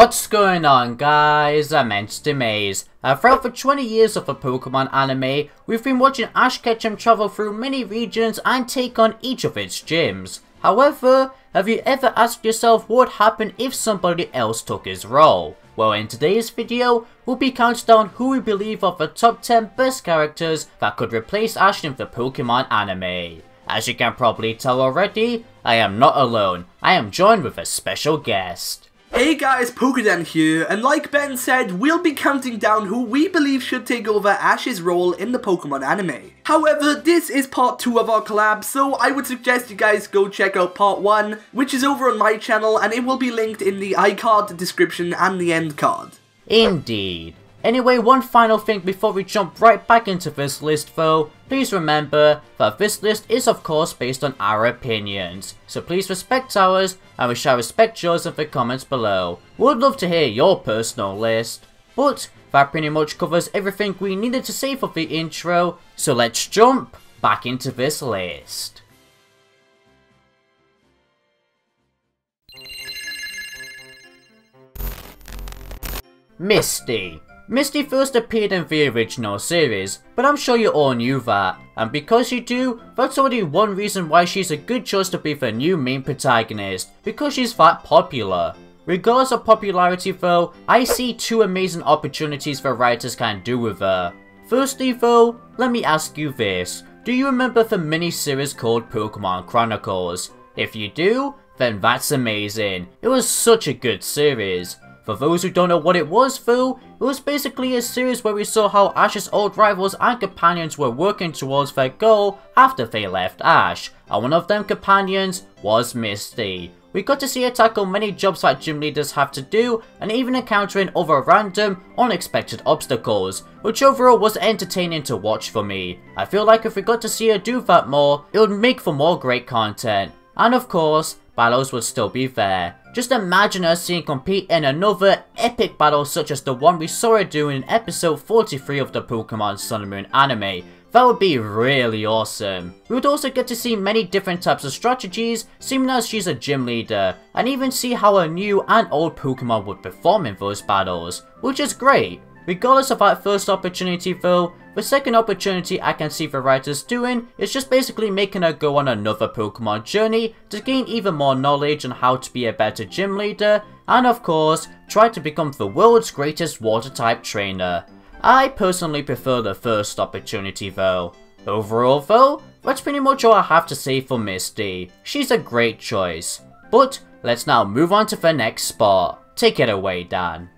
What's going on, guys? I'm Misty Maze. Throughout the 20 years of the Pokemon anime, we've been watching Ash Ketchum travel through many regions and take on each of its gyms. However, have you ever asked yourself what would happen if somebody else took his role? Well, in today's video, we'll be counting down who we believe are the top 10 best characters that could replace Ash in the Pokemon anime. As you can probably tell already, I am not alone. I am joined with a special guest. Hey guys, Pokedan here, and like Ben said, we'll be counting down who we believe should take over Ash's role in the Pokemon anime. However, this is part 2 of our collab, so I would suggest you guys go check out part 1, which is over on my channel, and it will be linked in the iCard description and the end card. Indeed. Anyway, one final thing before we jump right back into this list though, please remember that this list is of course based on our opinions, so please respect ours and we shall respect yours in the comments below. We would love to hear your personal list. But that pretty much covers everything we needed to say for the intro, so let's jump back into this list. Misty. Misty first appeared in the original series, but I'm sure you all knew that, and because you do, that's already one reason why she's a good choice to be the new main protagonist, because she's that popular. Regardless of popularity though, I see two amazing opportunities the writers can do with her. Firstly though, let me ask you this, do you remember the mini-series called Pokemon Chronicles? If you do, then that's amazing, it was such a good series. For those who don't know what it was though, it was basically a series where we saw how Ash's old rivals and companions were working towards their goal after they left Ash, and one of them companions was Misty. We got to see her tackle many jobs that gym leaders have to do, and even encountering other random, unexpected obstacles, which overall was entertaining to watch for me. I feel like if we got to see her do that more, it would make for more great content. And of course, battles would still be there. Just imagine her seeing compete in another epic battle such as the one we saw her do in episode 43 of the Pokemon Sun and Moon anime. That would be really awesome. We would also get to see many different types of strategies, seeing as she's a gym leader, and even see how her new and old Pokemon would perform in those battles, which is great. Regardless of that first opportunity though, the second opportunity I can see the writers doing is just basically making her go on another Pokemon journey to gain even more knowledge on how to be a better gym leader, and of course, try to become the world's greatest water type trainer. I personally prefer the first opportunity though. Overall though, that's pretty much all I have to say for Misty. She's a great choice. But let's now move on to the next spot. Take it away, Dan.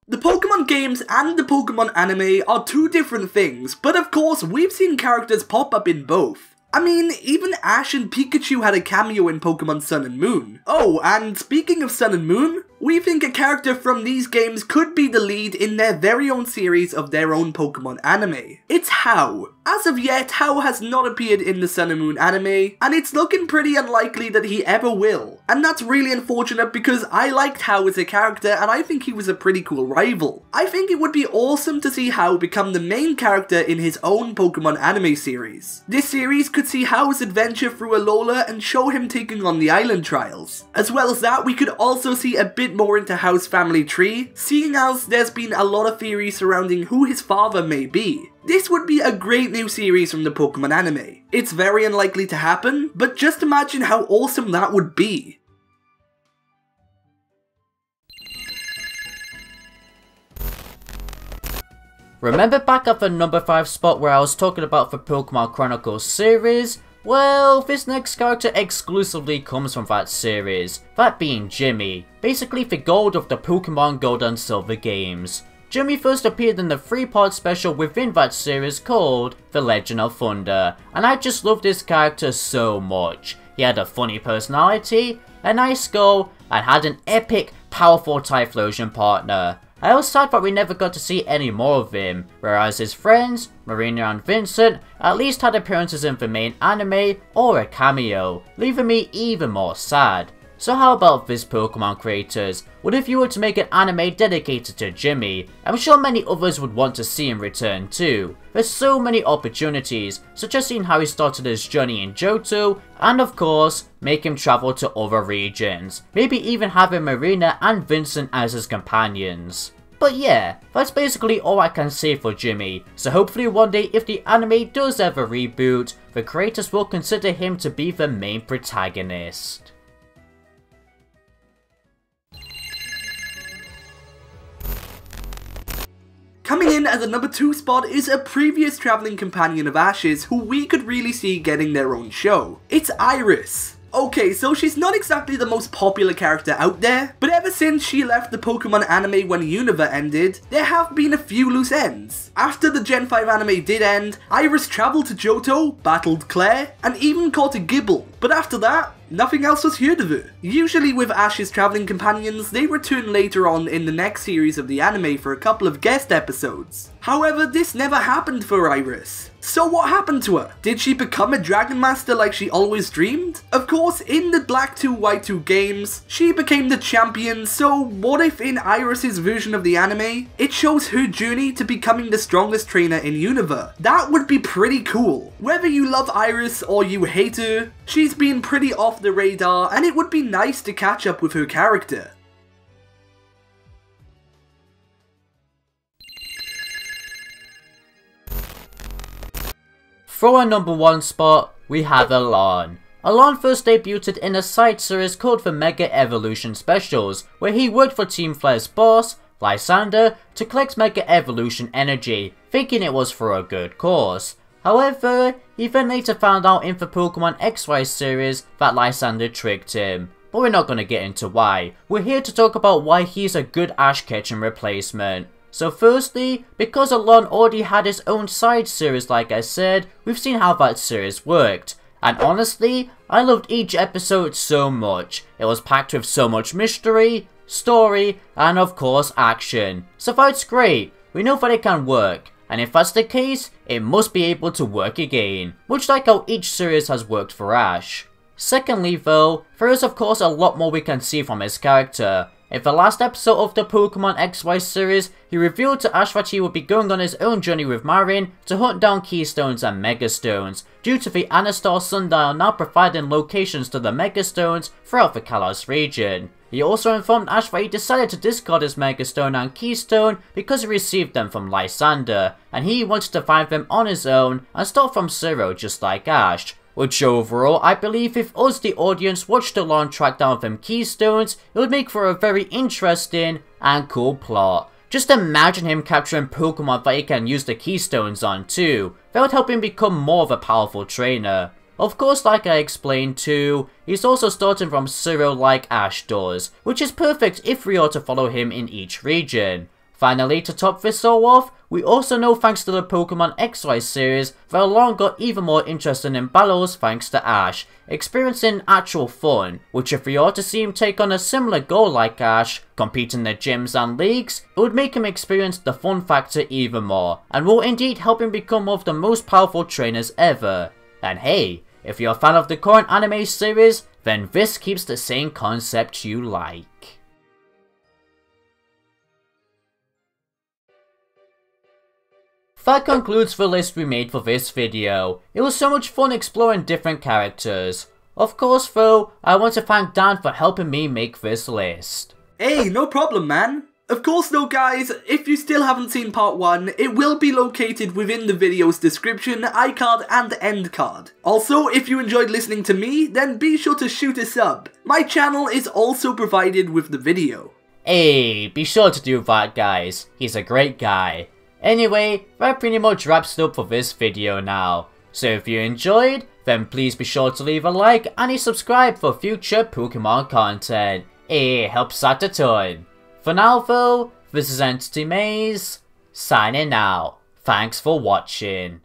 The Pokemon games and the Pokemon anime are two different things, but of course we've seen characters pop up in both. I mean, even Ash and Pikachu had a cameo in Pokemon Sun and Moon. Oh, and speaking of Sun and Moon, we think a character from these games could be the lead in their very own series of their own Pokemon anime. It's Hau. As of yet, Hau has not appeared in the Sun and Moon anime, and it's looking pretty unlikely that he ever will. And that's really unfortunate because I liked Hau as a character and I think he was a pretty cool rival. I think it would be awesome to see Hau become the main character in his own Pokemon anime series. This series could see Hau's adventure through Alola and show him taking on the island trials. As well as that, we could also see a bit more into Hau's family tree, seeing as there's been a lot of theories surrounding who his father may be. This would be a great new series from the Pokemon anime. It's very unlikely to happen, but just imagine how awesome that would be. Remember back at the number 5 spot where I was talking about the Pokemon Chronicles series? Well, this next character exclusively comes from that series, that being Jimmy, basically the gold of the Pokemon Gold and Silver games. Jimmy first appeared in the 3-part special within that series called The Legend of Thunder, and I just love this character so much. He had a funny personality, a nice skull, and had an epic, powerful Typhlosion partner. I was sad that we never got to see any more of him, whereas his friends, Marina and Vincent, at least had appearances in the main anime or a cameo, leaving me even more sad. So how about this, Pokemon creators? What if you were to make an anime dedicated to Jimmy? I'm sure many others would want to see him return too. There's so many opportunities, such as seeing how he started his journey in Johto, and of course, make him travel to other regions. Maybe even having Marina and Vincent as his companions. But yeah, that's basically all I can say for Jimmy, so hopefully one day if the anime does ever reboot, the creators will consider him to be the main protagonist. Coming in at the number 2 spot is a previous travelling companion of Ash's who we could really see getting their own show. It's Iris. Okay, so she's not exactly the most popular character out there, but ever since she left the Pokemon anime when Unova ended, there have been a few loose ends. After the Gen 5 anime did end, Iris travelled to Johto, battled Claire, and even caught a Gibble. But after that, nothing else was heard of her. Usually with Ash's travelling companions, they return later on in the next series of the anime for a couple of guest episodes. However, this never happened for Iris. So what happened to her? Did she become a Dragon Master like she always dreamed? Of course, in the Black 2 White 2 games, she became the champion, so what if in Iris's version of the anime, it shows her journey to becoming the strongest trainer in Unova? That would be pretty cool. Whether you love Iris or you hate her, she's been pretty off the radar and it would be nice to catch up with her character. For our number 1 spot, we have Alain. Alain first debuted in a side series called the Mega Evolution Specials, where he worked for Team Flare's boss, Lysander, to collect Mega Evolution energy, thinking it was for a good cause. However, he then later found out in the Pokemon XY series that Lysander tricked him. But we're not gonna get into why. We're here to talk about why he's a good Ash Ketchum replacement. So firstly, because Alain already had his own side series like I said, we've seen how that series worked. And honestly, I loved each episode so much. It was packed with so much mystery, story, and of course action. So that's great, we know that it can work. And if that's the case, it must be able to work again, much like how each series has worked for Ash. Secondly though, there is of course a lot more we can see from his character. In the last episode of the Pokemon XY series, he revealed to Ash that he would be going on his own journey with Marin to hunt down Keystones and Megastones, due to the Anastar Sundial now providing locations to the Megastones throughout the Kalos region. He also informed Ash that he decided to discard his Megastone and Keystone because he received them from Lysander, and he wanted to find them on his own and start from zero just like Ash. Which overall, I believe if us the audience watched Alain track down them Keystones, it would make for a very interesting and cool plot. Just imagine him capturing Pokemon that he can use the Keystones on too. That would help him become more of a powerful trainer. Of course, like I explained too, he's also starting from zero like Ash does, which is perfect if we are to follow him in each region. Finally, to top this all off, we also know thanks to the Pokemon XY series that Alain got even more interested in battles thanks to Ash, experiencing actual fun, which if we are to see him take on a similar goal like Ash, compete in the gyms and leagues, it would make him experience the fun factor even more, and will indeed help him become one of the most powerful trainers ever. And hey, if you're a fan of the current anime series, then this keeps the same concept you like. That concludes the list we made for this video. It was so much fun exploring different characters. Of course though, I want to thank Dan for helping me make this list. Hey, no problem man. Of course though guys, if you still haven't seen part 1, it will be located within the video's description, iCard and end card. Also, if you enjoyed listening to me, then be sure to shoot a sub. My channel is also provided with the video. Hey, be sure to do that guys, he's a great guy. Anyway, that pretty much wraps it up for this video now. So if you enjoyed, then please be sure to leave a like and subscribe for future Pokemon content. It helps out a ton. For now though, this is Entity Maze, signing out. Thanks for watching.